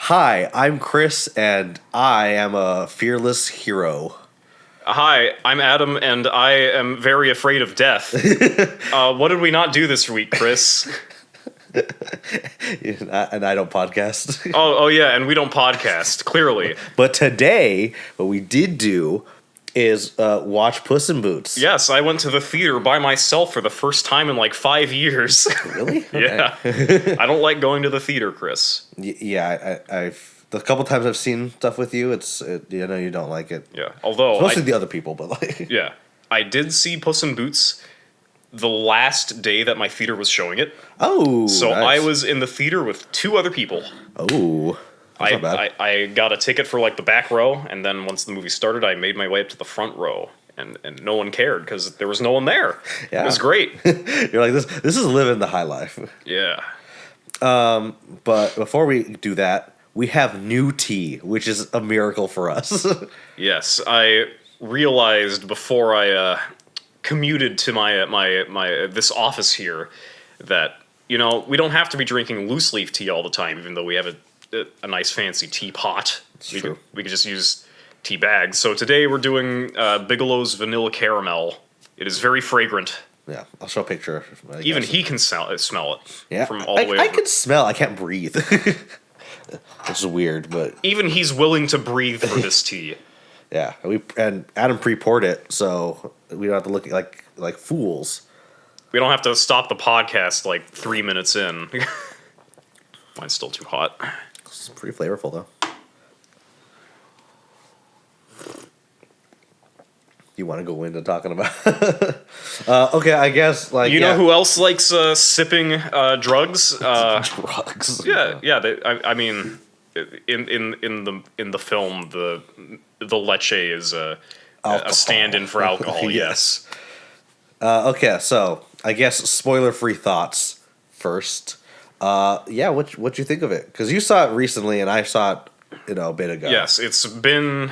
Hi, I'm Chris, and I am a fearless hero. Hi, I'm Adam, and I am very afraid of death. What did we not do this week, Chris? And I don't podcast. Oh yeah, and we don't podcast, clearly. But today, what we did do is watch Puss in Boots. Yes, I went to the theater by myself for the first time in like 5 years. Really? Yeah. I don't like going to the theater, Chris. I've the couple times I've seen stuff with you, you don't like it. Yeah, although... It's mostly the other people, but like... Yeah. I did see Puss in Boots the last day that my theater was showing it. Oh, So nice. I was in the theater with 2 other people. Oh, that's not bad. I got a ticket for like the back row, and then once the movie started, I made my way up to the front row, and no one cared because there was no one there. Yeah. It was great. You're like, this is living the high life. Yeah. But before we do that, we have new tea, which is a miracle for us. Yes, I realized before I commuted to my this office here that we don't have to be drinking loose leaf tea all the time, even though we have a nice fancy teapot. We could just use tea bags. So today we're doing Bigelow's Vanilla Caramel. It is very fragrant. Yeah, I'll show a picture. Even he can smell it. Yeah, From all the way I over. can smell. I can't breathe. Which is weird, but Even he's willing to breathe for this tea. yeah, and Adam pre-poured it, so we don't have to look like fools. We don't have to stop the podcast like 3 minutes in. Mine's still too hot. It's pretty flavorful though. You want to go into talking about? Okay, I guess You know who else likes sipping drugs? drugs. Yeah. I mean, in the film, the leche is a stand-in for alcohol. Yes. Okay, so I guess spoiler-free thoughts first. Yeah, what you think of it? Because you saw it recently, and I saw it, a bit ago. Yes, it's been.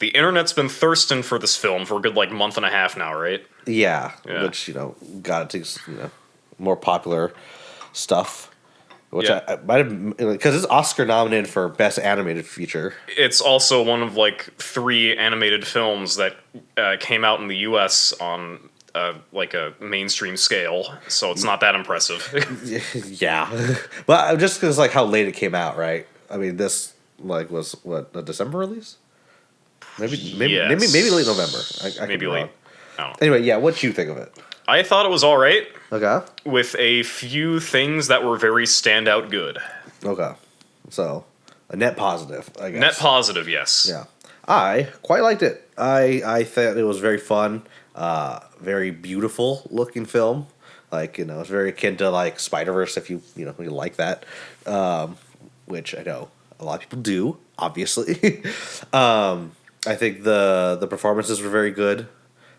The internet's been thirsting for this film for a good month and a half now, right? Yeah, Yeah. which got it to more popular stuff. Which Yeah. I might have, because it's Oscar nominated for Best Animated Feature. It's also one of 3 animated films that came out in the U.S. on a mainstream scale, so it's not that impressive. Yeah, but just because how late it came out, right? I mean, this was what, a December release? Maybe Yes. maybe late November. I could Maybe be late. wrong. I don't know. Anyway, yeah, what you think of it? I thought it was all right, Okay. with a few things that were very standout good. Okay. So, a net positive, I guess. Net positive, yes. Yeah. I quite liked it. I thought it was very fun, very beautiful looking film. It's very akin to Spiderverse if you like that. Which I know a lot of people do, obviously. I think the performances were very good.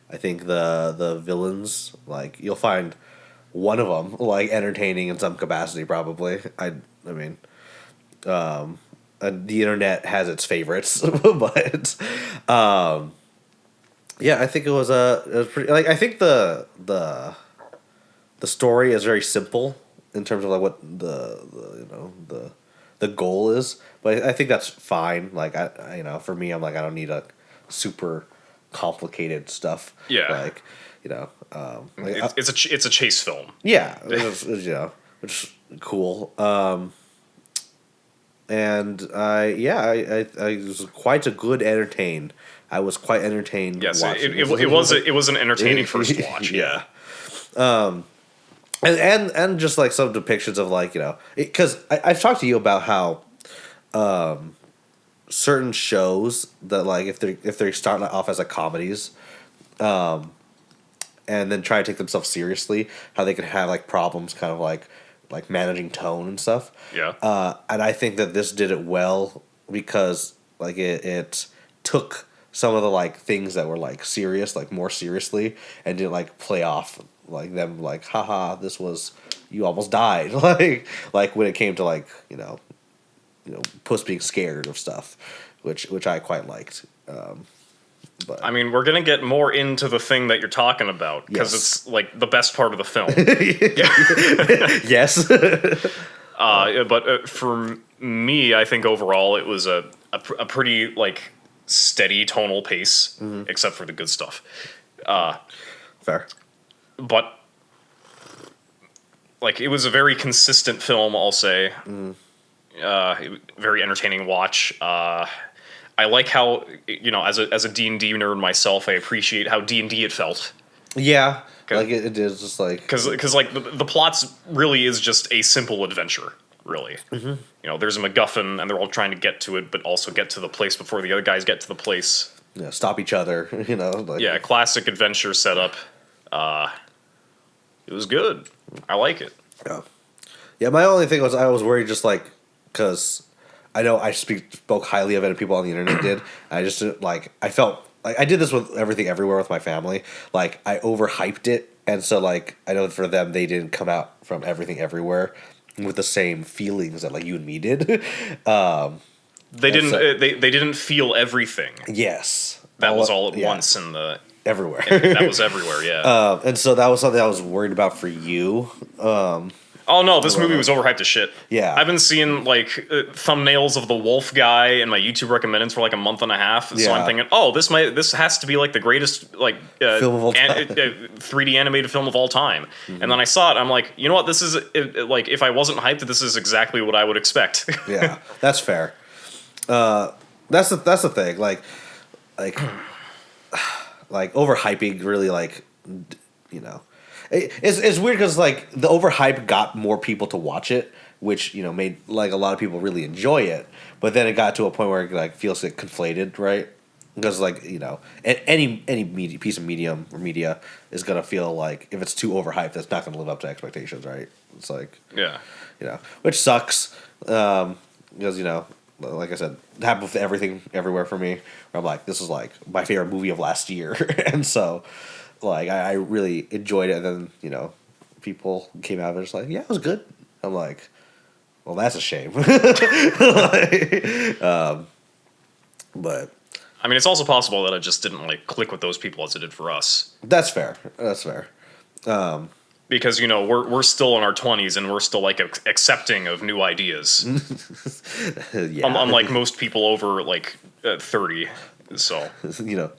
I think the villains, you'll find one of them entertaining in some capacity, probably. I mean, the internet has its favorites, but yeah, I think it was pretty. I think the story is very simple in terms of what the goal is, but I think that's fine. For me, I'm I don't need a super complicated stuff. Yeah. It's a chase film. Yeah, which is cool. And I was quite a good entertain. I was quite entertained. Yes, watching it was an entertaining first watch. Yeah. And just some depictions of because I've talked to you about how certain shows that if they're starting off as comedies, and then try to take themselves seriously, how they can have problems kind of managing tone and stuff. Yeah. And I think that this did it well because it took some of the things that were serious more seriously and didn't play off them haha, this was, you almost died when it came to Puss being scared of stuff, which I quite liked. But I mean, we're gonna get more into the thing that you're talking about because Yes. it's the best part of the film. yes. But for me, I think overall it was a pretty like steady tonal pace, except for the good stuff. Fair. But like it was a very consistent film, I'll say. Very entertaining watch. I like how, as a D&D nerd myself, I appreciate how D&D it felt. Yeah, like it is just like because like the plots really is just a simple adventure, really. There's a MacGuffin, and they're all trying to get to it, but also get to the place before the other guys get to the place. Yeah, stop each other. Like, Classic adventure setup. It was good. I like it. Yeah. My only thing was I was worried just like because I know I spoke highly of it and people on the internet did. I just like I felt. Like I did this with Everything Everywhere with my family. Like I overhyped it, and so like I know for them they didn't come out from Everything Everywhere with the same feelings that like you and me did. They didn't. They didn't feel everything. Yes, that was all at once in the everywhere. That was everywhere. Yeah. And so that was something I was worried about for you. Oh no, this movie was overhyped as shit. Yeah. I've been seeing like thumbnails of the wolf guy in my YouTube recommendeds for like a month and a half. So I'm thinking, this has to be like the greatest like film of all time. 3D animated film of all time. And then I saw it, I'm like, you know what, this is like if I wasn't hyped, this is exactly what I would expect. Yeah, that's fair. That's the thing. Like overhyping really like It's weird because like the overhype got more people to watch it, which made like a lot of people really enjoy it. But then it got to a point where it like feels like conflated, right? Because like any piece of media is gonna feel like if it's too overhyped, it's not gonna live up to expectations, right? It's like which sucks because like I said, it happened with Everything Everywhere for me. Where I'm like, this is like my favorite movie of last year, and so. Like I really enjoyed it, and then people came out and just like, yeah, it was good. I'm like, well, that's a shame. But I mean, it's also possible that it just didn't like click with those people as it did for us. That's fair. Because we're still in our 20s and we're still like accepting of new ideas. Unlike most people over like 30. So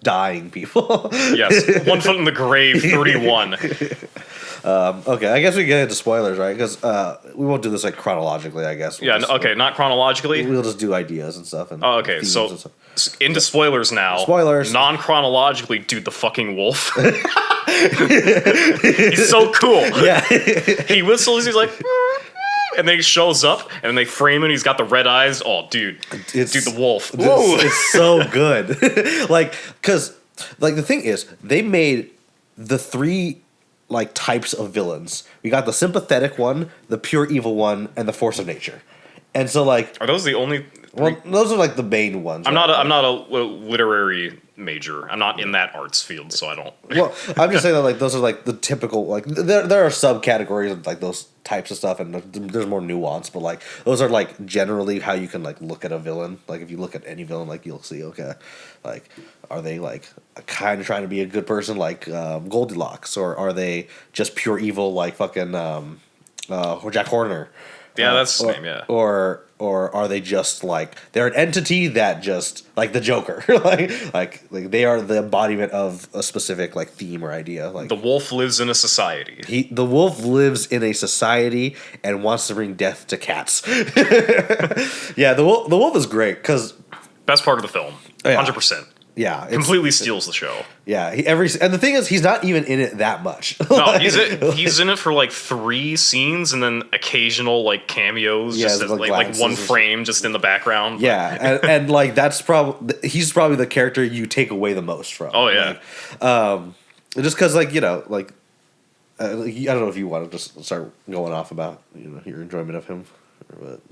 dying people. Yes, 1 foot in the grave, 31. Okay, I guess we get into spoilers, right? Because we won't do this like chronologically. I guess. Not chronologically. We'll just do ideas and stuff. And okay, so into spoilers now. Spoilers. Non-chronologically, dude, the fucking wolf. He's so cool. Yeah. He whistles. He's like. And then he shows up, and they frame him. He's got the red eyes. Oh, dude, the wolf. It's so good. Like, because, like, the thing is, they made the three like types of villains. We got the sympathetic one, the pure evil one, and the force of nature. And so, like, are those the only? Well, those are like the main ones. I'm not a literary major. I'm not in that arts field, so I don't. Well, I'm just saying that like those are like the typical like there are subcategories of like those types of stuff, and there's more nuance. But like those are like generally how you can like look at a villain. Like if you look at any villain, like you'll see like are they like kind of trying to be a good person like Goldilocks, or are they just pure evil like fucking Jack Horner? Yeah, that's his name. Yeah, or are they just like they're an entity that just like the Joker, like they are the embodiment of a specific like theme or idea. Like the wolf lives in a society. The wolf lives in a society and wants to bring death to cats. Yeah, the wolf is great because best part of the film, 100%. Yeah, completely steals the show. Yeah, and the thing is, he's not even in it that much. No, he's in it for like 3 scenes and then occasional like cameos, just as, like one frame just in the background. Yeah, and like he's probably the character you take away the most from. Oh yeah, just because like I don't know if you want to just start going off about your enjoyment of him, but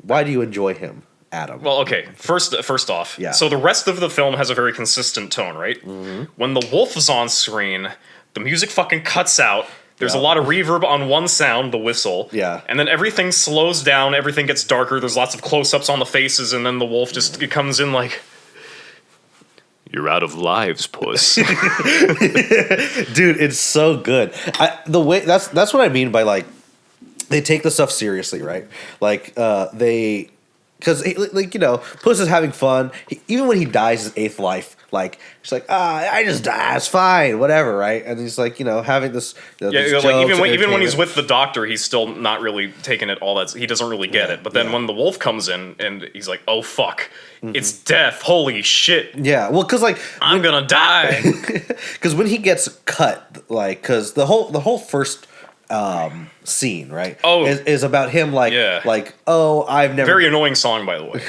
why do you enjoy him? Adam. Well, okay. First off, yeah. So the rest of the film has a very consistent tone, right? Mm-hmm. When the wolf is on screen, the music fucking cuts out. There's a lot of reverb on one sound, the whistle. Yeah. And then everything slows down. Everything gets darker. There's lots of close-ups on the faces, and then the wolf just comes in like, "You're out of lives, Puss." Dude, it's so good. The way that's what I mean by like they take the stuff seriously, right? Like they, because like Puss is having fun. Even when he dies his eighth life, like he's like, I just die, it's fine, whatever, right? And he's like, having this, these like jokes, even when he's with the doctor, he's still not really taking it all that. He doesn't really get it. But then when the wolf comes in and he's like, oh fuck, it's death. Holy shit. Yeah, well, because like I'm gonna die. Because when he gets cut, like, because the whole first scene, right? Oh, is about him like I've never very annoying song, by the way.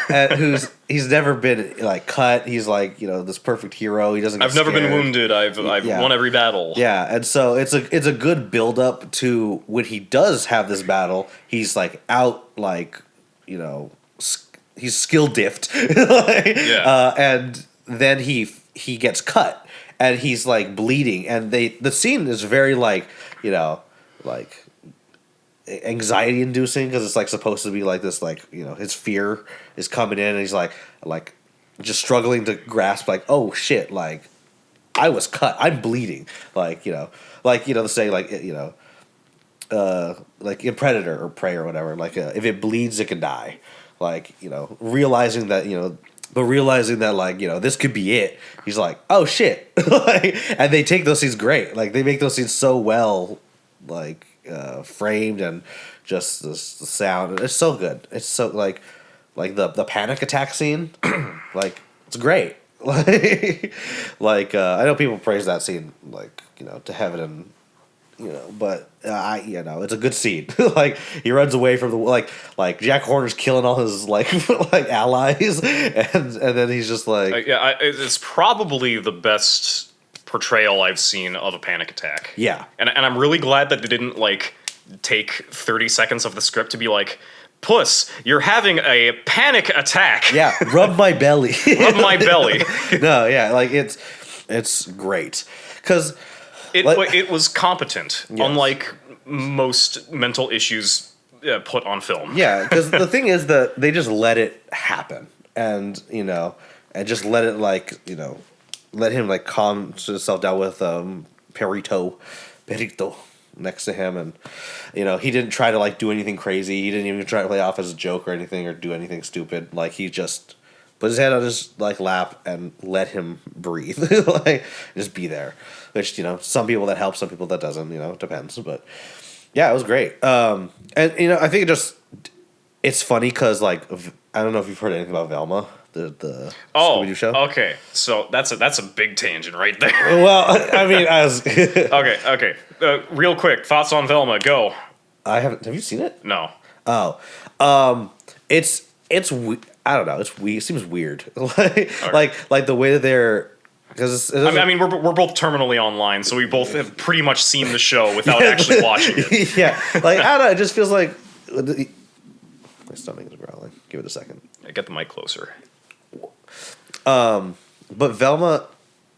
and he's never been like cut. He's like this perfect hero. He doesn't. I've never been wounded. I've won every battle. Yeah, and so it's a good build up to when he does have this battle. He's like out like he's skill diffed, and then he gets cut. And he's like bleeding, and the scene is very like like anxiety inducing because it's like supposed to be like this his fear is coming in, and he's like just struggling to grasp like, oh shit, like I was cut, I'm bleeding, the saying like like in Predator or Prey or whatever, like if it bleeds it can die, realizing that But realizing that, this could be it, he's like, oh, shit. And they take those scenes great. Like, they make those scenes so well, framed and just the sound. It's so good. It's so, the panic attack scene, it's great. I know people praise that scene, to heaven and, but it's a good scene. He runs away from the Jack Horner's killing all his allies, and then he's just like, it's probably the best portrayal I've seen of a panic attack. Yeah, and I'm really glad that they didn't take 30 seconds of the script to be like, Puss, you're having a panic attack. Yeah, rub my belly. Rub my belly. No, yeah, it's great because. It was competent, yes. Unlike most mental issues put on film. Yeah, because the thing is that they just let it happen, and and just let it let him calm himself down with Perrito next to him, and he didn't try to do anything crazy. He didn't even try to play off as a joke or anything or do anything stupid. He just put his head on his lap and let him breathe, just be there. Which some people that helps, some people that doesn't. It depends. But yeah, it was great. And I think it's funny because I don't know if you've heard anything about Velma, the Scooby-Doo show. Okay, so that's a big tangent right there. Well, I mean, okay. Real quick, thoughts on Velma? Go. I haven't. Have you seen it? No. Oh, it's I don't know. It's weird. It seems weird. Like the way that they're. I mean, we're both terminally online, so we both have pretty much seen the show without actually watching it. Yeah, I don't know. It just feels like my stomach is growling. Give it a second. Get the mic closer. But Velma,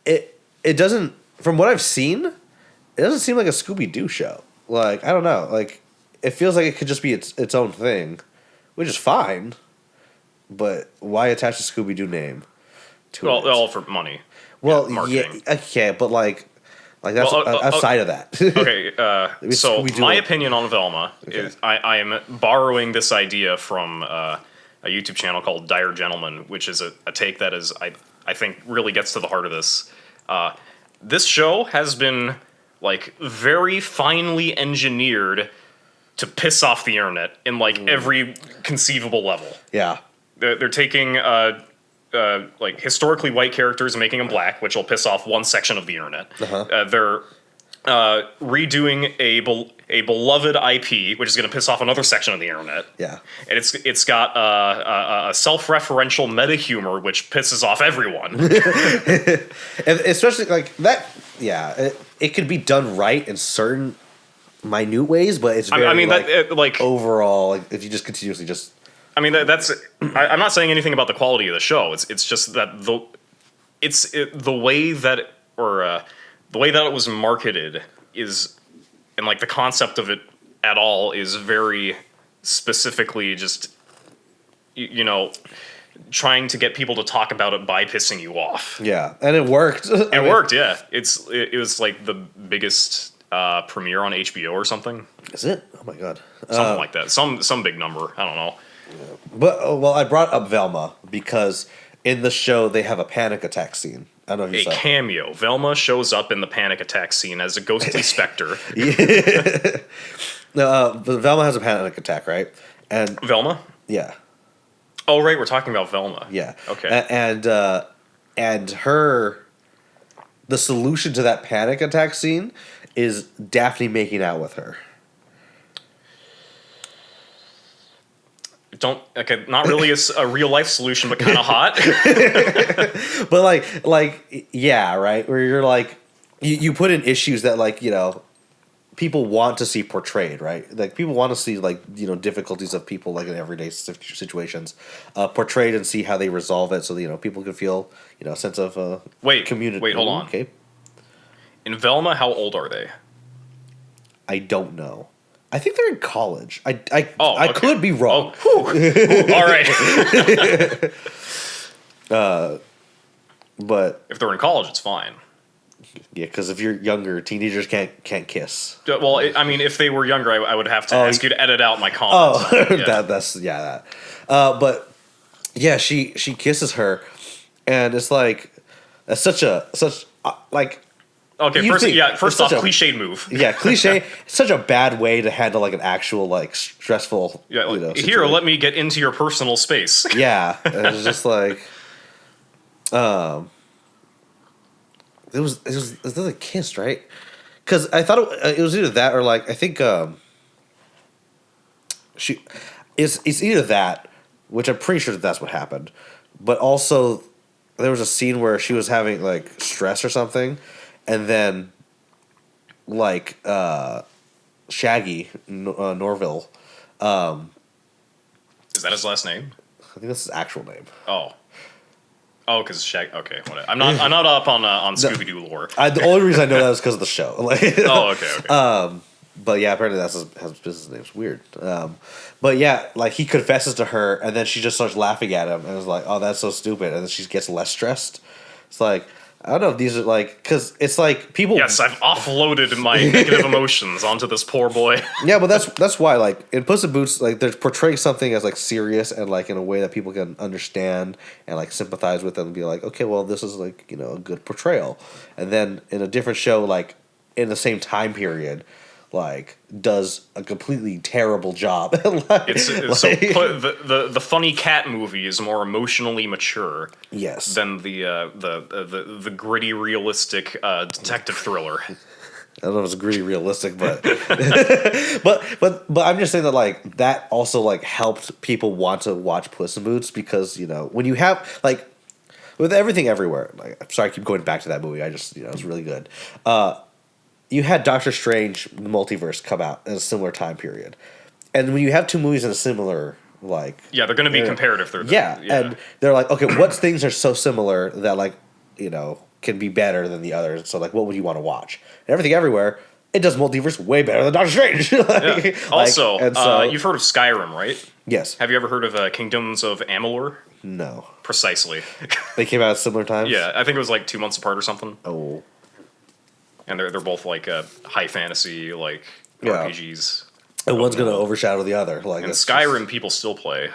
it doesn't. From what I've seen, it doesn't seem like a Scooby-Doo show. I don't know. It feels like it could just be its own thing, which is fine. But why attach a Scooby-Doo name to it? All for money. Well, yeah, okay, but that's outside of that. Okay, so my opinion on Velma is I am borrowing this idea from a YouTube channel called Dire Gentleman, which is a take that is I think really gets to the heart of this. This show has been very finely engineered to piss off the internet in every conceivable level. Yeah, they're taking historically white characters and making them black, which will piss off one section of the internet. Uh-huh. They're redoing a beloved IP, which is going to piss off another section of the internet. Yeah, and it's got a self-referential meta humor, which pisses off everyone. And especially that. Yeah, it could be done right in certain minute ways, but it's very overall. If you just continuously just. I mean that's. I'm not saying anything about the quality of the show. It's just that the way that it was marketed is, and the concept of it at all is very specifically just trying to get people to talk about it by pissing you off. Yeah, and it worked. It worked. Yeah, it was the biggest premiere on HBO or something. Is it? Oh my god. Something like that. Some big number. I don't know. But well, I brought up Velma because in the show they have a panic attack scene. I don't know if you A saw. cameo. Velma shows up in the panic attack scene as a ghostly specter. But Velma has a panic attack, right? And Velma? yeah, Oh, right. We're talking about Velma. yeah. Okay. And her, the solution to that panic attack scene is Daphne making out with her. Okay, not really a real life solution, but kind of hot. But yeah, right. Where you're like, you put in issues that people want to see portrayed, right? Like people want to see difficulties of people like in everyday situations, portrayed and see how they resolve it, so that, people can feel a sense of community. Wait, hold on. Okay, In Velma, how old are they? I don't know. I think they're in college. I Okay. could be wrong. Oh, whew. All right. But If they're in college, it's fine. yeah, because if you're younger, teenagers can't kiss. Well, if they were younger, I would have to ask you to edit out my Oh, comments. Yeah. that. But yeah, she kisses her, and it's like that's such like. Okay, You first think off, it's such a- cliched move. Yeah, cliche. It's such a bad way to handle an actual stressful. Yeah, here, situation. let me get into your personal space. Yeah, it's just like, it was a kiss, right? Because I thought it was either that or I think it's either that, which I'm pretty sure that's what happened, but also there was a scene where she was having stress or something, and then Shaggy Norville, Is that his last name? I think that's his actual name. Oh, because Shag. Okay, whatever. I'm not up on Scooby Doo lore. The only reason I know that is because of the show. Oh, okay. But yeah, apparently that's his business name. It's weird. But yeah, he confesses to her, and then she just starts laughing at him, and is like, "Oh, that's so stupid," and then she gets less stressed. It's like, I don't know if these are because it's people. Yes, I've offloaded my negative emotions onto this poor boy. Yeah, but that's why in Puss in Boots they're portraying something as serious and in a way that people can understand and sympathize with and be like, okay, well this is a good portrayal, and then in a different show in the same time period does a completely terrible job. The funny cat movie is more emotionally mature. Yes. Than the gritty, realistic detective thriller. I don't know if it's gritty realistic, but but I'm just saying that that also helped people want to watch Puss in Boots because when you have with Everything Everywhere, I'm sorry I keep going back to that movie. I just it was really good. You had Doctor Strange the Multiverse come out in a similar time period, and when you have two movies in a similar they're going to be comparative. And they're okay, what things are so similar that can be better than the others? So what would you want to watch? And Everything Everywhere, it does multiverse way better than Doctor Strange. Also, you've heard of Skyrim, right? Yes. Have you ever heard of Kingdoms of Amalur? No. Precisely. They came out at similar times. Yeah, I think it was 2 months apart or something. Oh. And they're both high fantasy RPGs. And one's gonna overshadow the other. And Skyrim people still play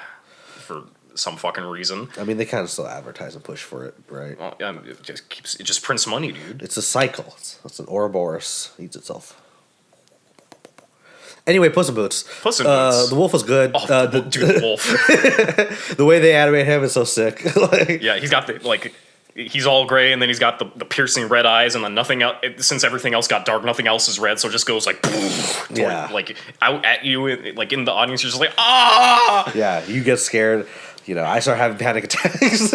for some fucking reason. I mean, they kind of still advertise and push for it, right? Well, yeah, it just prints money, dude. It's a cycle. It's an Ouroboros eats itself. Anyway, Puss in Boots. Puss in Boots. The wolf was good. Oh, dude, the wolf. The way they animate him is so sick. Yeah, he's got he's all gray, and then he's got the piercing red eyes, and then nothing else. Since everything else got dark, nothing else is red, so it just goes out at you, in the audience. You're just ah! Yeah, you get scared. I start having panic attacks.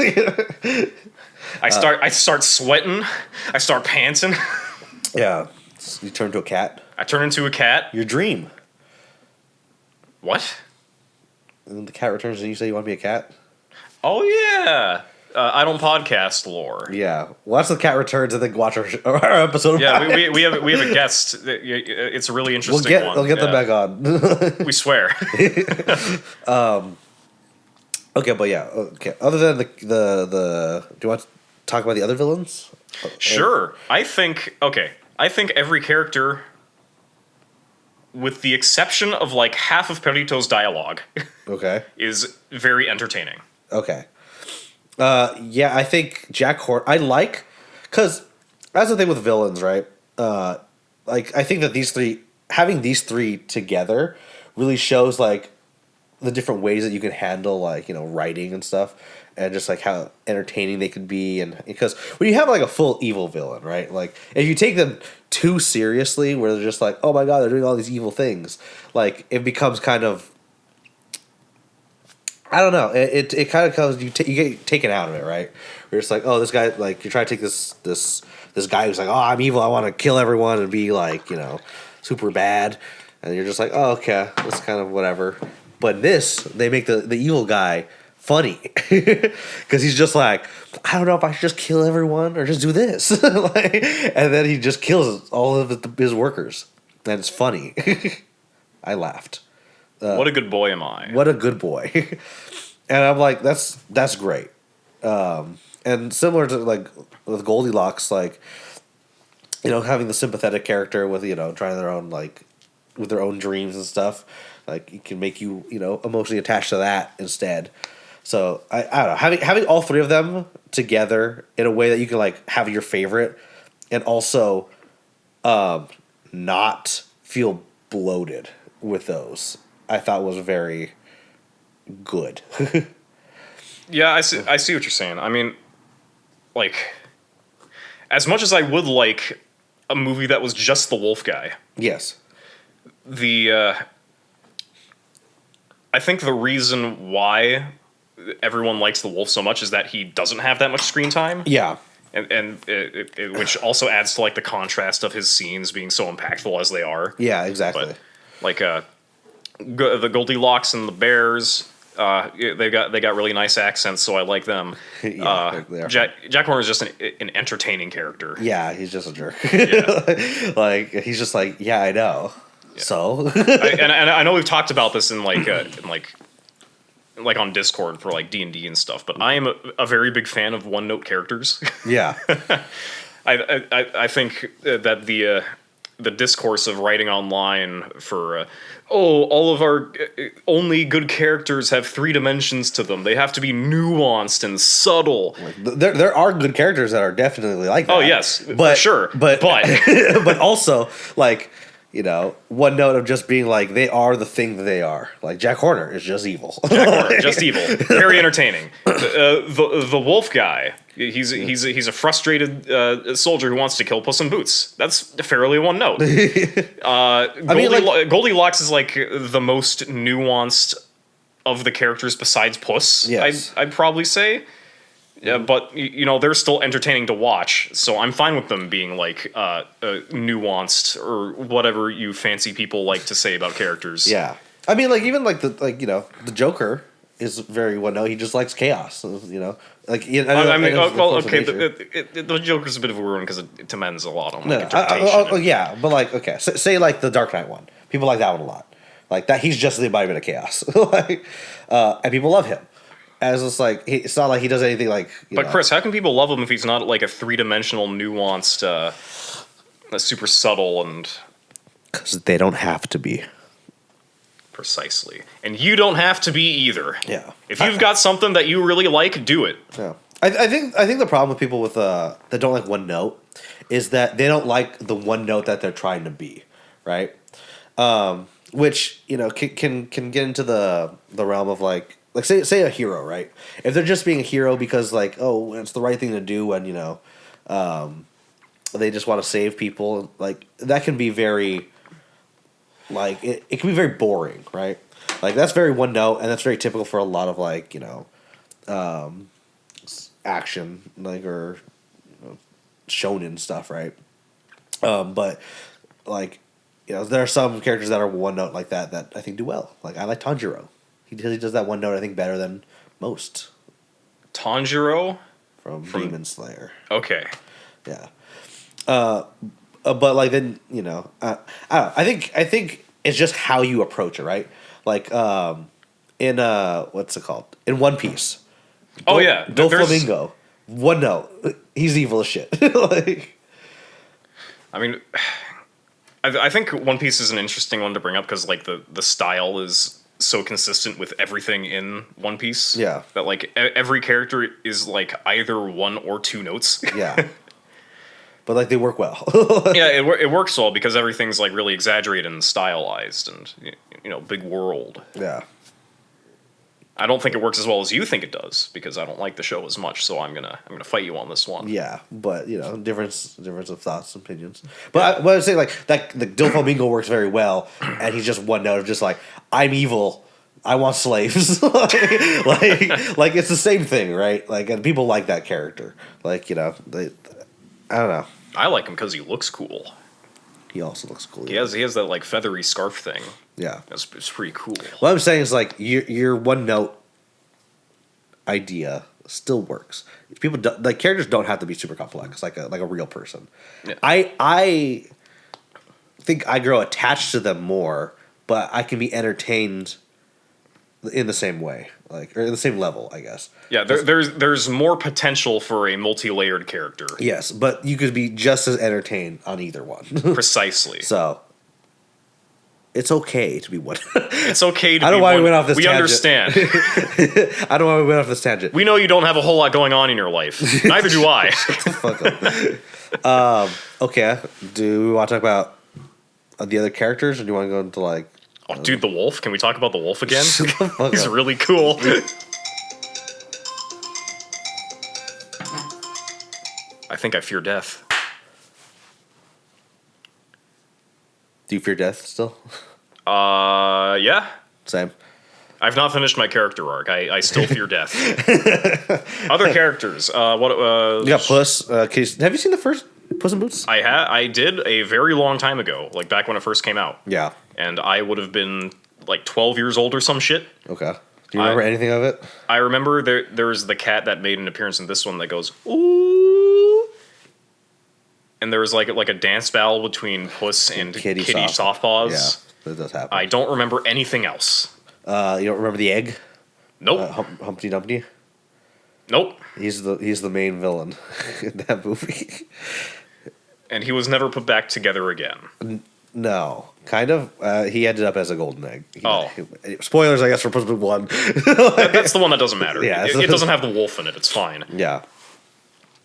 I start sweating. I start panting. Yeah, you turn into a cat. I turn into a cat. Your dream. What? And then the cat returns, and you say you want to be a cat. Oh yeah. I don't podcast lore. Yeah, watch the cat returns and then watch our episode. Yeah, we have a guest. It's a really interesting one. We'll get them back on. We swear. Okay, but yeah. Okay. Other than the do you want to talk about the other villains? Sure. I think every character with the exception of like half of Perrito's dialogue, Okay. is very entertaining. Okay. Yeah, I think Jack I like, because that's the thing with villains, right? Like, I think that having these three together really shows, like, the different ways that you can handle, like, writing and stuff, and just, like, how entertaining they could be. And because when you have, like, a full evil villain, right? Like, if you take them too seriously, where they're just like, oh my god, they're doing all these evil things, like, it becomes kind of, I don't know. It kind of comes, you get taken out of it, right? You're just like, oh, this guy, like, you're trying to take this guy who's like, oh, I'm evil, I want to kill everyone and be like, super bad, and you're just like, oh, okay, that's kind of whatever. But they make the evil guy funny because he's just like, I don't know if I should just kill everyone or just do this, like, and then he just kills all of his workers, and it's funny. I laughed. What a good boy am I. What a good boy. And I'm like, that's great. And similar to, like, with Goldilocks, like, having the sympathetic character with, trying their own, like, with their own dreams and stuff, like, it can make you, emotionally attached to that instead. So I don't know, having all three of them together in a way that you can, like, have your favorite and also not feel bloated with those, I thought was very good. Yeah, I see what you're saying. I mean, like, as much as I would like a movie that was just the wolf guy, Yes. I think the reason why everyone likes the wolf so much is that he doesn't have that much screen time. Yeah. And which also adds to, like, the contrast of his scenes being so impactful as they are. Yeah, exactly. But, like, the Goldilocks and the Bears, they got really nice accents, so I like them. Yeah, they are. Jack Horner is just an entertaining character. Yeah, he's just a jerk. Yeah. Like, he's just like, yeah, I know. Yeah. So. and I know we've talked about this in like on Discord for, like, D&D and stuff, but I am a very big fan of one-note characters. Yeah. I think that the discourse of writing online for all of our only good characters have 3 dimensions to them. They have to be nuanced and subtle. There are good characters that are definitely like that. Oh yes, but sure, but but also, like, one note of just being like, they are the thing that they are. Like, Jack Horner is just evil. Jack Horner, just evil. Very entertaining. The wolf guy. He's a frustrated soldier who wants to kill Puss in Boots. That's fairly one note. Goldilocks is, like, the most nuanced of the characters besides Puss. Yes. I'd probably say. Yeah, but they're still entertaining to watch, so I'm fine with them being, like, nuanced or whatever you fancy people like to say about characters. Yeah, I mean, like, even like the Joker is very one note. He just likes chaos. Like, the Joker's a bit of a ruin because it demands a lot on, like, interpretation. Yeah, but, like, okay, say like the Dark Knight one. People like that one a lot. Like, that, he's just the embodiment of chaos. Like, and people love him. As it's like, it's not like he does anything like. But Chris, how can people love him if he's not, like, a 3-dimensional, nuanced, super subtle and? Because they don't have to be. Precisely, and you don't have to be either. Yeah. If you've got something that you really like, do it. Yeah. I think the problem with people with that don't like one note is that they don't like the one note that they're trying to be, right? Which can get into the realm of, like say a hero, right? If they're just being a hero because, like, oh, it's the right thing to do, and they just want to save people, like, that can be very, like, it can be very boring, right? Like, that's very one note, and that's very typical for a lot of, like, action, like, or shonen stuff, right? But, like, there are some characters that are one note like that I think do well. Like, I like Tanjiro. He does that one note, I think, better than most. Tanjiro? From Demon Slayer. Okay. Yeah. But, like, then, I don't know. I think it's just how you approach it, right? Like, in, what's it called? In One Piece. Doflamingo. One note. He's evil as shit. Like, I mean, I think One Piece is an interesting one to bring up because like the style is so consistent with everything in One Piece. Yeah. That like every character is like either one or two notes. Yeah. But like they work well. Yeah, it works well because everything's like really exaggerated and stylized and big world. Yeah. I don't think it works as well as you think it does because I don't like the show as much. So I'm gonna fight you on this one. Yeah, but difference of thoughts and opinions. But I would say like that the Doflamingo works very well, and he's just one note of just like I'm evil, I want slaves, like it's the same thing, right? Like, and people like that character. Like I don't know. I like him because he looks cool. He also looks cool. He has that like feathery scarf thing. Yeah, it's pretty cool. What I'm saying is like your one note idea still works. People like characters don't have to be super complex like a real person. Yeah. I think I grow attached to them more, but I can be entertained in the same way, like or in the same level, I guess. Yeah, there's more potential for a multi-layered character. Yes, but you could be just as entertained on either one. Precisely. So it's okay to be one. It's okay to be one. I don't know why we went off this we tangent. Understand. I don't know why we went off this tangent. We know you don't have a whole lot going on in your life. Neither do I. Fuck up. Okay. Do we want to talk about the other characters, or do you want to go into like... Oh, dude, the wolf? Can we talk about the wolf again? Fuck He's up. really cool. I think I fear death. Do you fear death still? Yeah. Same. I've not finished my character arc. I still fear death. Other characters. What? You got Puss. Have you seen the first Puss in Boots? I did a very long time ago, like back when it first came out. Yeah. And I would have been like 12 years old or some shit. Okay. Do you remember anything of it? I remember there's the cat that made an appearance in this one that goes, ooh. And there was like a dance battle between Puss and Kitty Softpaws. Yeah, that does happen. I don't remember anything else. You don't remember the egg? Nope. Humpty Dumpty? Nope. He's the main villain in that movie. And he was never put back together again. No, kind of. He ended up as a golden egg. Spoilers, I guess, for Puss in Boots 1. That's the one that doesn't matter. Yeah, it doesn't have the wolf in it. It's fine. Yeah.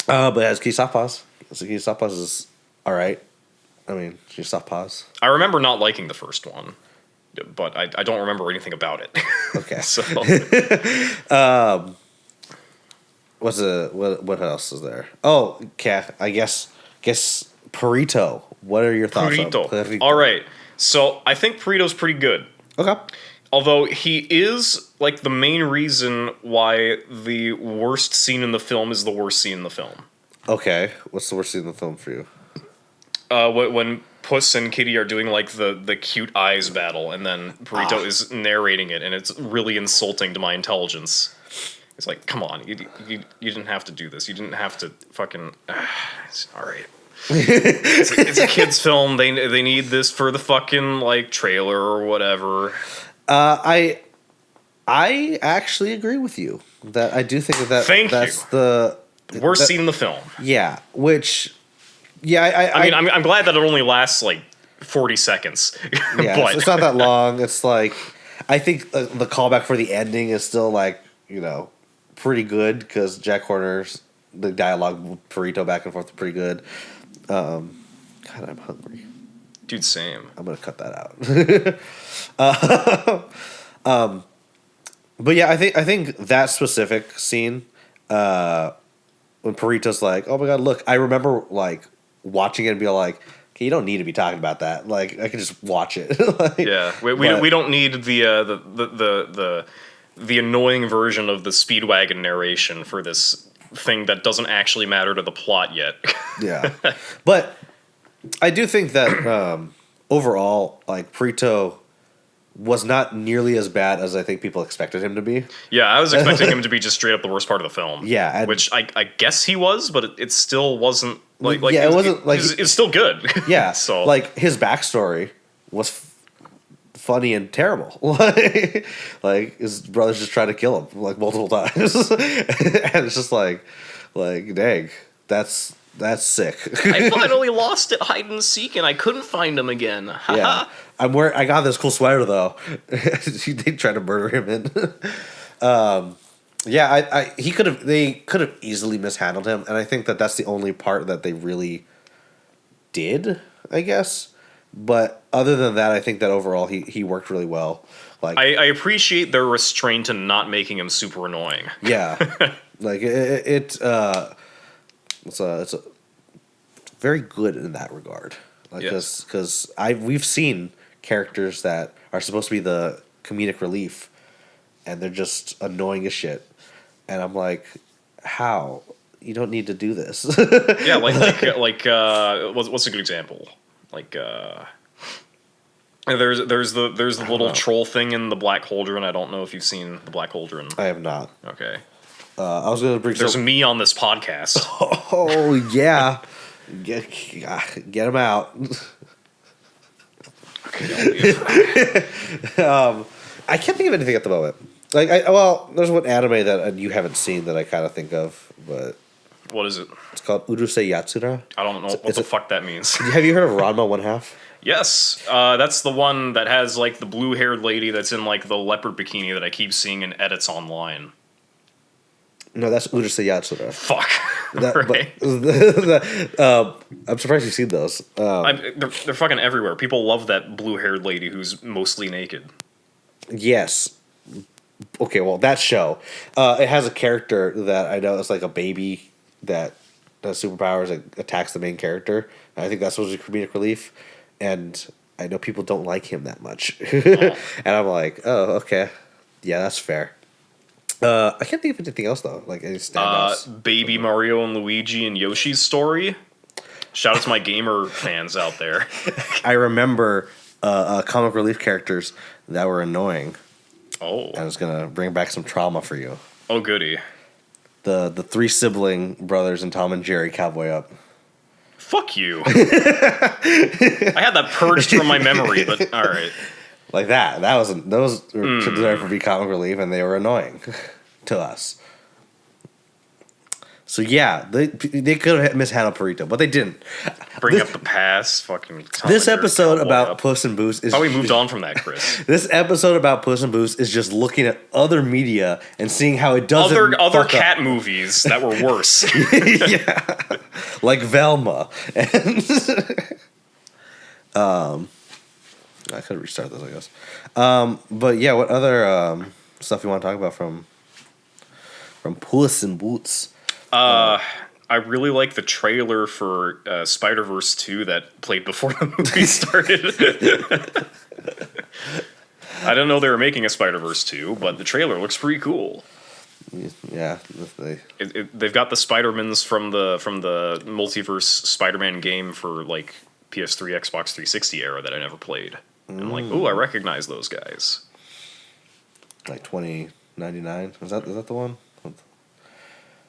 But it has Kitty Softpaws. So Kitty Softpaws is all right. I mean, Kitty Softpaws. I remember not liking the first one, but I don't remember anything about it. Okay. So. What else is there? Oh, okay. I guess Perrito. What are your thoughts on Perrito? All right. So I think Perrito's pretty good. Okay. Although he is like the main reason why the worst scene in the film is the worst scene in the film. Okay. What's the worst scene in the film for you? When Puss and Kitty are doing like the cute eyes battle, and then Perrito is narrating it, and it's really insulting to my intelligence. It's like, come on, you didn't have to do this. You didn't have to fucking. All right. It's a kids' film. They need this for the fucking like trailer or whatever. I actually agree with you that I do think that's the worst scene in the film. Yeah, which I mean I'm glad that it only lasts like 40 seconds. Yeah, but it's not that long. It's like I think the callback for the ending is still like pretty good because Jack Horner's the dialogue with Perrito back and forth is pretty good. God, I'm hungry. Dude, same. I'm gonna cut that out. But yeah, I think that specific scene, when Perrito's like, "Oh my god, look!" I remember like watching it and be like, "Okay, you don't need to be talking about that. Like, I can just watch it." Like, yeah, we don't need the annoying version of the Speedwagon narration for this thing that doesn't actually matter to the plot yet. Yeah, but I do think that overall, like Perrito was not nearly as bad as I think people expected him to be. Yeah, I was expecting him to be just straight up the worst part of the film. Yeah, which I guess he was, but it still wasn't like yeah, it wasn't like it's still good. Yeah, so like his backstory was funny and terrible. Like his brother's just trying to kill him like multiple times, and it's just like dang, That's sick. I finally lost at hide and seek, and I couldn't find him again. Yeah, I got this cool sweater though. They tried to murder him in. Yeah, they could have easily mishandled him, and I think that's the only part that they really did, I guess. But other than that, I think that overall he worked really well. Like I appreciate their restraint in not making him super annoying. Yeah, like it's very good in that regard. Like because we've seen characters that are supposed to be the comedic relief, and they're just annoying as shit. And I'm like, how? You don't need to do this. Yeah, what's a good example? Like there's the little troll thing in the Black Cauldron. I don't know if you've seen the Black Cauldron. I have not. Okay. I was gonna bring. There's me on this podcast. Oh yeah, get him out. Okay. I can't think of anything at the moment. Like, there's one anime that you haven't seen that I kind of think of, but What is it? it's called Urusei Yatsura. I don't know what the fuck that means. Have you heard of Ranma 1/2? Yes, that's the one that has like the blue-haired lady that's in like the leopard bikini that I keep seeing in edits online. No, that's Urusei Yatsura. Fuck. Right. I'm surprised you've seen those. They're fucking everywhere. People love that blue-haired lady who's mostly naked. Yes. Okay, well, that show, it has a character that I know is like a baby that has superpowers and attacks the main character. I think that's supposed to be comedic relief, and I know people don't like him that much. And I'm like, oh, okay, yeah, that's fair. I can't think of anything else though, like any standouts. Baby Mario and Luigi and Yoshi's Story. Shout out to my gamer fans out there. I remember comic relief characters that were annoying. Oh. I was gonna bring back some trauma for you. Oh, goody. The 3 sibling brothers in Tom and Jerry Cowboy Up. Fuck you. I had that purged from my memory, but all right. Like that. Those were designed for be comic relief, and they were annoying to us. So yeah, they could have mishandled Perrito, but they didn't. Bring up the past, fucking. This episode about Puss and Boots is. How we moved on from that, Chris? This episode about Puss and Boots is just looking at other media and seeing how it doesn't. Other cat movies that were worse. Yeah, like Velma. And I could restart this, I guess. But yeah, what other stuff you want to talk about from Puss and Boots? I really like the trailer for Spiderverse 2 that played before the movie started. I didn't know they were making a Spider-Verse 2, but the trailer looks pretty cool. Yeah, they've got the Spider-Mans from the multiverse Spider-Man game for like PS3, Xbox 360 era that I never played. I'm like, ooh, I recognize those guys. Like 2099? Is that the one?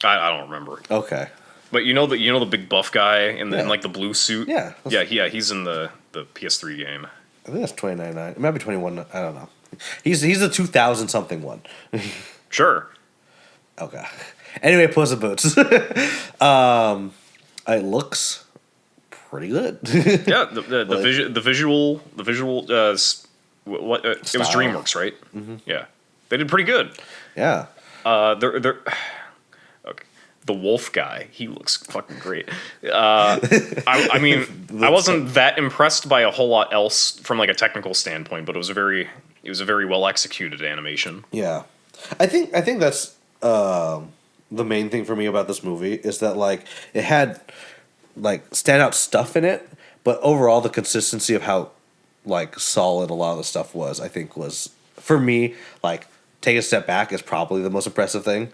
I don't remember. Okay. But you know the big buff guy in like the blue suit? Yeah. He's in the PS3 game. I think that's 2099. It might be 21. I don't know. He's the 2000 something one. Sure. Okay. Anyway, Puss in Boots. It looks pretty good. Yeah, the visual it was DreamWorks, right? Mm-hmm. Yeah. They did pretty good. Yeah. They're okay. The wolf guy, he looks fucking great. I mean, I wasn't that impressed by a whole lot else from like a technical standpoint, but it was a very well executed animation. Yeah, I think that's the main thing for me about this movie is that like it had like standout stuff in it, but overall the consistency of how like solid a lot of the stuff was, I think was for me like take a step back is probably the most impressive thing.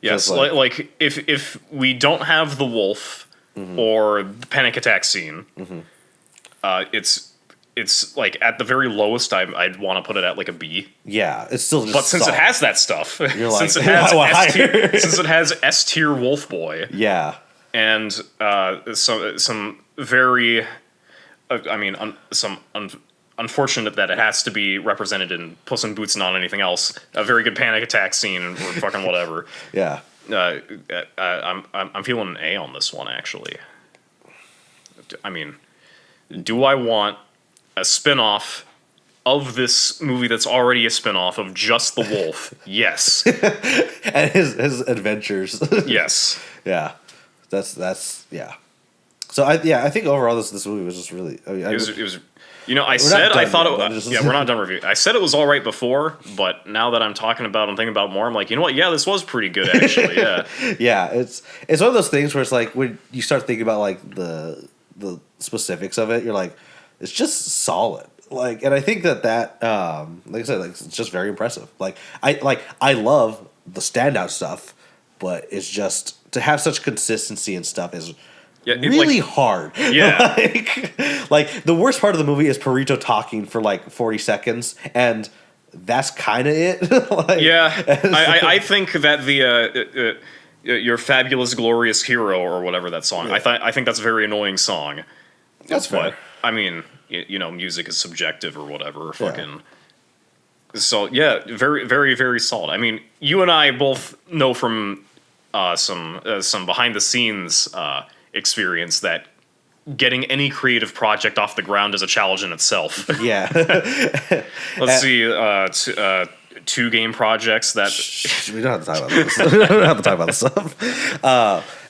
Yes, like if we don't have the wolf or the panic attack scene, it's like at the very lowest I'd want to put it at like a B. Yeah, it's still just but since solid. it has that stuff, You're like, since it has S tier wolf boy, yeah, and some very, unfortunate that it has to be represented in Puss in Boots, not anything else. A very good panic attack scene or fucking whatever. Yeah. I'm feeling an A on this one actually. I mean, do I want a spin-off of this movie that's already a spin-off of just the wolf? Yes. And his adventures. Yes. Yeah. That's yeah. So I think overall this movie was just really. I mean, It was. You know, I thought it. Yeah, we're not done reviewing. I said it was all right before, but now that I'm talking about and thinking about it more, I'm like, you know what? Yeah, this was pretty good actually. Yeah. Yeah, it's one of those things where it's like when you start thinking about like the specifics of it, you're like, it's just solid. Like, and I think that like I said, like it's just very impressive. I love the standout stuff, but it's just to have such consistency and stuff is really hard. Yeah. like the worst part of the movie is Perrito talking for like 40 seconds, and that's kind of it. I think that the your fabulous glorious hero or whatever that song. Yeah. I think that's a very annoying song. That's fair. But I mean, you know, music is subjective or whatever. Fucking. So yeah, very very very solid. I mean, you and I both know from some behind the scenes experience that getting any creative project off the ground is a challenge in itself. Yeah. Let's see, two game projects that we don't have to talk about this. We don't have to talk about this stuff.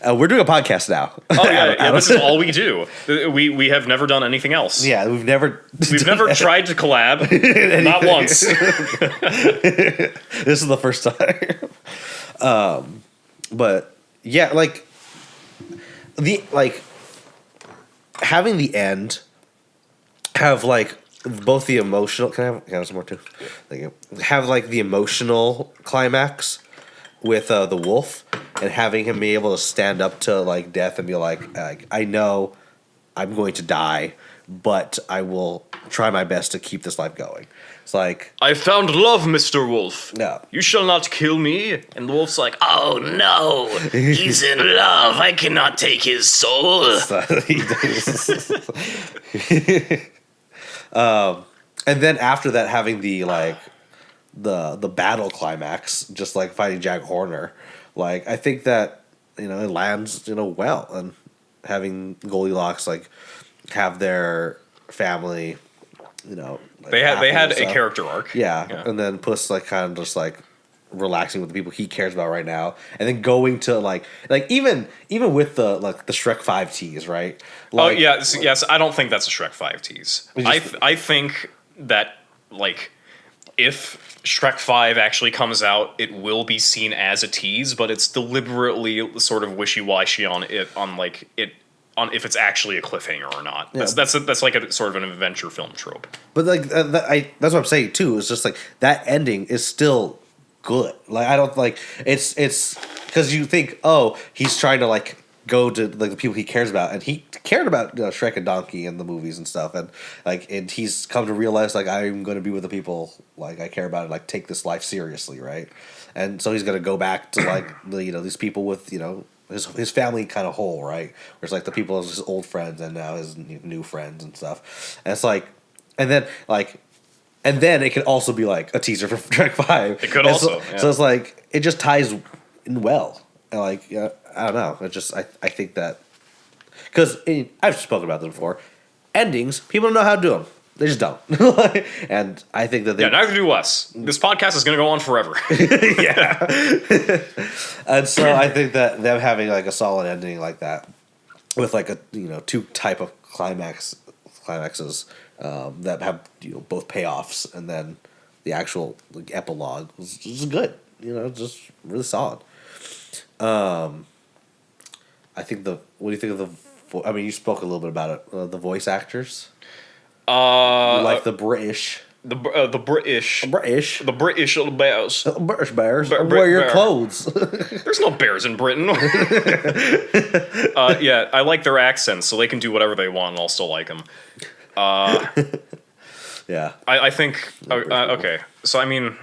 We're doing a podcast now. Oh yeah, this is all we do. We have never done anything else. Yeah, we've never tried to collab. Not once. This is the first time. But yeah, like having the end have like both the emotional. Can I have some more too? Thank you. Have like the emotional climax with the wolf, and having him be able to stand up to like death and be like I know I'm going to die, but I will try my best to keep this life going. It's like, I found love, Mr. Wolf. No. You shall not kill me. And the wolf's like, oh no, he's in love. I cannot take his soul. And then after that, having the like the battle climax, just like fighting Jack Horner, like I think that it lands well, and having Goldilocks like have their family, like they had a stuff. character arc. Yeah, and then Puss like kind of just like relaxing with the people he cares about right now, and then going to like even with the like the Shrek 5 tease, right? Like, yes. I don't think that's a Shrek 5 tease. I think that like if Shrek 5 actually comes out, it will be seen as a tease, but it's deliberately sort of wishy-washy on if it's actually a cliffhanger or not. Yeah. That's like a sort of an adventure film trope. But like that's what I'm saying too. It's just like that ending is still good. Like I don't like it's because you think, oh, he's trying to like go to like the people he cares about, and he cared about Shrek and Donkey and the movies and stuff, and he's come to realize like I'm going to be with the people like I care about and like take this life seriously, right? And so he's going to go back to like these people with his family kind of whole, right? Where it's like the people of his old friends and now his new friends and stuff. And it's like, and then it could also be like a teaser for Shrek 5. It could also. So it's like it just ties in well. And like I don't know. It just I think that because I've spoken about them before. Endings, people don't know how to do them. They just don't. And I think that neither do us. This podcast is going to go on forever. Yeah. And so I think that them having like a solid ending like that with like a two type of climaxes that have both payoffs and then the actual like epilogue was just good. Just really solid. I think what do you think of the? I mean, you spoke a little bit about it. The voice actors. Like the British. The British. The British little bears. British bears. Wear your clothes. There's no bears in Britain. Yeah, I like their accents, so they can do whatever they want, and I'll still like them. Yeah. I think. Okay, so I mean,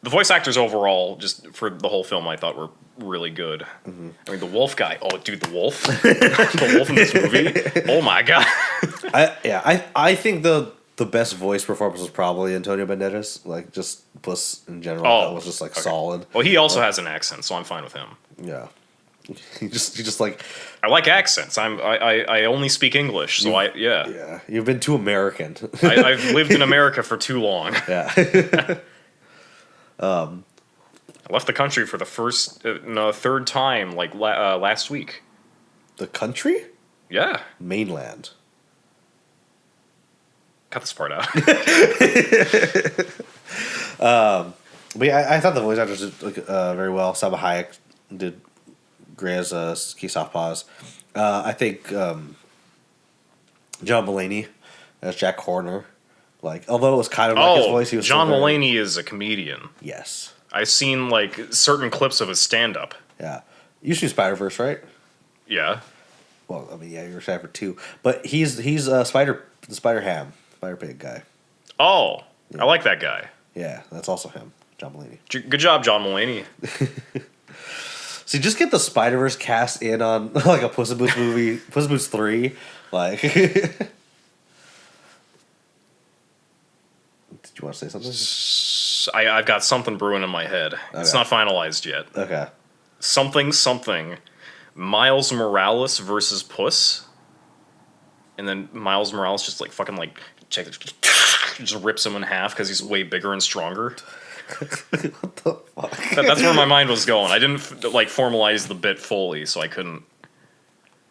the voice actors overall, just for the whole film, I thought were really good. Mm-hmm. I mean, the wolf guy. Oh, dude, the wolf. The wolf in this movie. Oh my god. I think the best voice performance was probably Antonio Banderas. Like, just Puss in general. Oh, That was just, like, okay. solid. Well, he also has an accent, so I'm fine with him. Yeah. He just like... I like accents. I only speak English, so yeah. Yeah. You've been too American. I've lived in America for too long. Yeah. I left the country for the third time, like last week. The country? Yeah. Mainland. Cut this part out. But yeah, I thought the voice actors did very well. Salma Hayek did great as Key Softpaws. I think John Mulaney as Jack Horner. Like, although it was kind of like his voice, he was John still very... Mulaney is a comedian. Yes. I've seen like certain clips of his stand-up. Yeah. You see Spiderverse, right? Yeah. Well, I mean, yeah, you're Cypher too. But he's the Spider Pig guy. Oh, Yeah. I like that guy. Yeah, that's also him, John Mulaney. Good job, John Mulaney. See, just get the Spiderverse cast in on like a Puss in Boots movie, Puss in Boots 3. Like, did you want to say something? I've got something brewing in my head. Okay. It's not finalized yet. Okay. Something. Miles Morales versus Puss. And then Miles Morales just like fucking like just rips him in half because he's way bigger and stronger. What the fuck? That's where my mind was going. I didn't like formalize the bit fully, so I couldn't.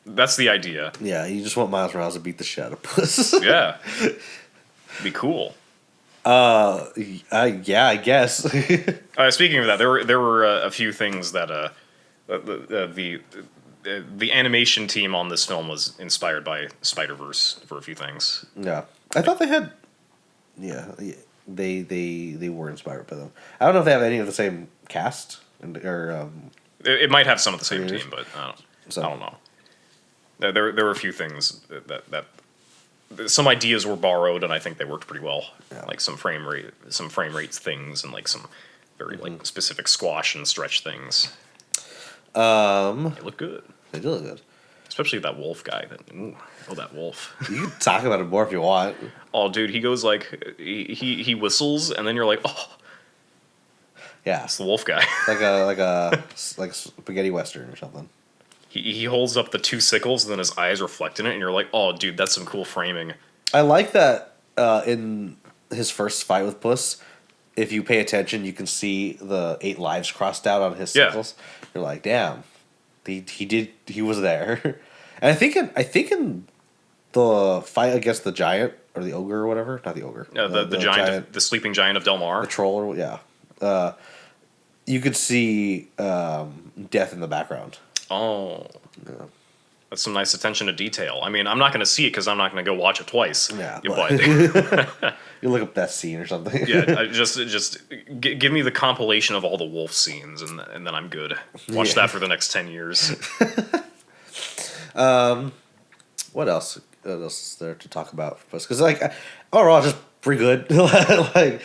That's the idea. Yeah, you just want Miles Morales to beat the shit out of Puss. Yeah. Be cool. Yeah, I guess. Speaking of that, there were a few things that the animation team on this film was inspired by Spiderverse for a few things. Yeah, I thought they had. Yeah, they were inspired by them. I don't know if they have any of the same cast or. It might have some of the same team, but I don't know. There were a few things that some ideas were borrowed, and I think they worked pretty well. Yeah. Like some frame rate things, and like some very like specific squash and stretch things. They look good. They do look good. Especially that wolf guy. That wolf. You can talk about it more if you want. Oh, dude, he goes like he whistles, and then you're like, oh, yeah, it's the wolf guy. like spaghetti western or something. He holds up the two sickles, and then his eyes reflect in it, and you're like, oh, dude, that's some cool framing. I like that in his first fight with Puss. If you pay attention, you can see the 8 lives crossed out on his sickles. Yeah. You're like, damn, he was there. And I think in the fight against the giant or the ogre or whatever, not the ogre, the giant, the sleeping giant of Del Mar, the troll, or yeah, you could see death in the background. Oh, yeah. That's some nice attention to detail. I mean, I'm not going to see it because I'm not going to go watch it twice. Yeah, but you look up that scene or something. Yeah, just give me the compilation of all the wolf scenes, and then I'm good. Watch that for the next 10 years. What else? What else is there to talk about? Because like overall, just pretty good. Like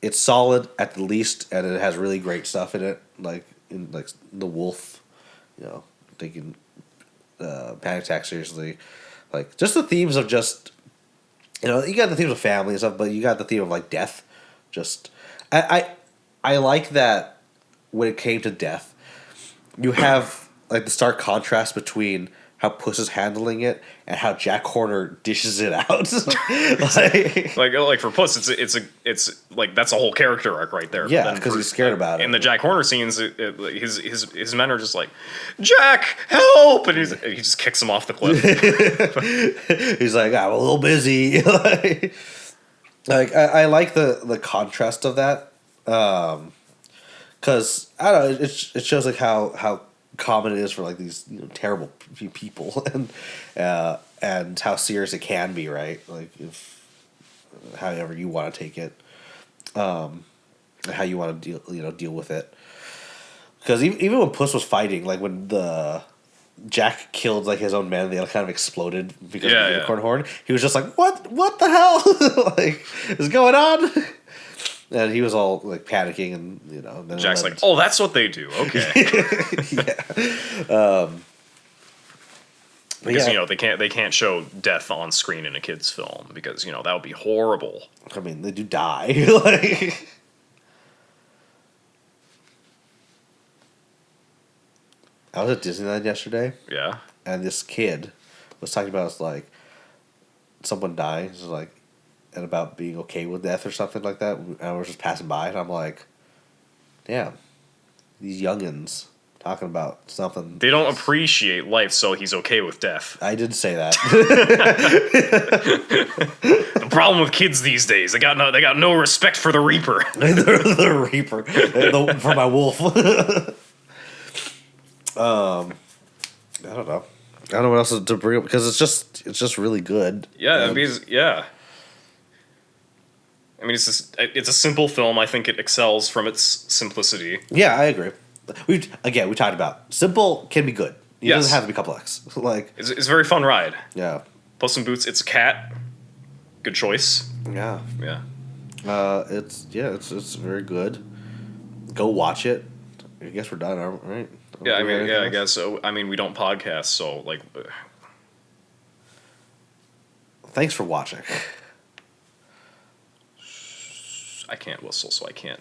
it's solid at the least, and it has really great stuff in it. Like in like the wolf, taking Panic Attack seriously. Like just the themes of just you got the themes of family and stuff, but you got the theme of like death. Just I like that when it came to death, you have like the stark contrast between how Puss is handling it and how Jack Horner dishes it out. like for Puss, it's like that's a whole character arc right there. Yeah, because he's scared about it. In the Jack Horner scenes, his men are just like, Jack, help! And he just kicks him off the cliff. He's like, I'm a little busy. I like the contrast of that, because I don't know, it shows like how common it is for like these terrible people and how serious it can be, right? Like if however you want to take it, how you want to deal with it. Because even when Puss was fighting, like when the Jack killed like his own men, they all kind of exploded because of the unicorn horn. He was just like, what the hell? Like, what's going on? And he was all like panicking, and then Jack's like, "Oh, that's what they do." Okay. Yeah. because Yeah. they can't show death on screen in a kids film because that would be horrible. I mean, they do die. Like, I was at Disneyland yesterday, Yeah. and this kid was talking about like someone dying, so like, and about being okay with death or something like that. And I was just passing by, and I'm like, damn, these youngins talking about something. They don't appreciate life, so he's okay with death. I didn't say that. The problem with kids these days, they got no respect for the Reaper. The Reaper for my wolf. I don't know. I don't know what else to bring up because it's just really good. Yeah, And yeah. I mean, it's a simple film. I think it excels from its simplicity. yeah, I agree. We talked about simple can be good. It Yes. doesn't have to be complex. Like, It's a very fun ride. yeah, Puss in Boots. It's a cat. Good choice. yeah. Yeah. It's very good. Go watch it. I guess we're done, aren't we? Right? Yeah, I mean, I else? guess so. I mean, we don't podcast, so like, Thanks for watching. I can't whistle, so I can't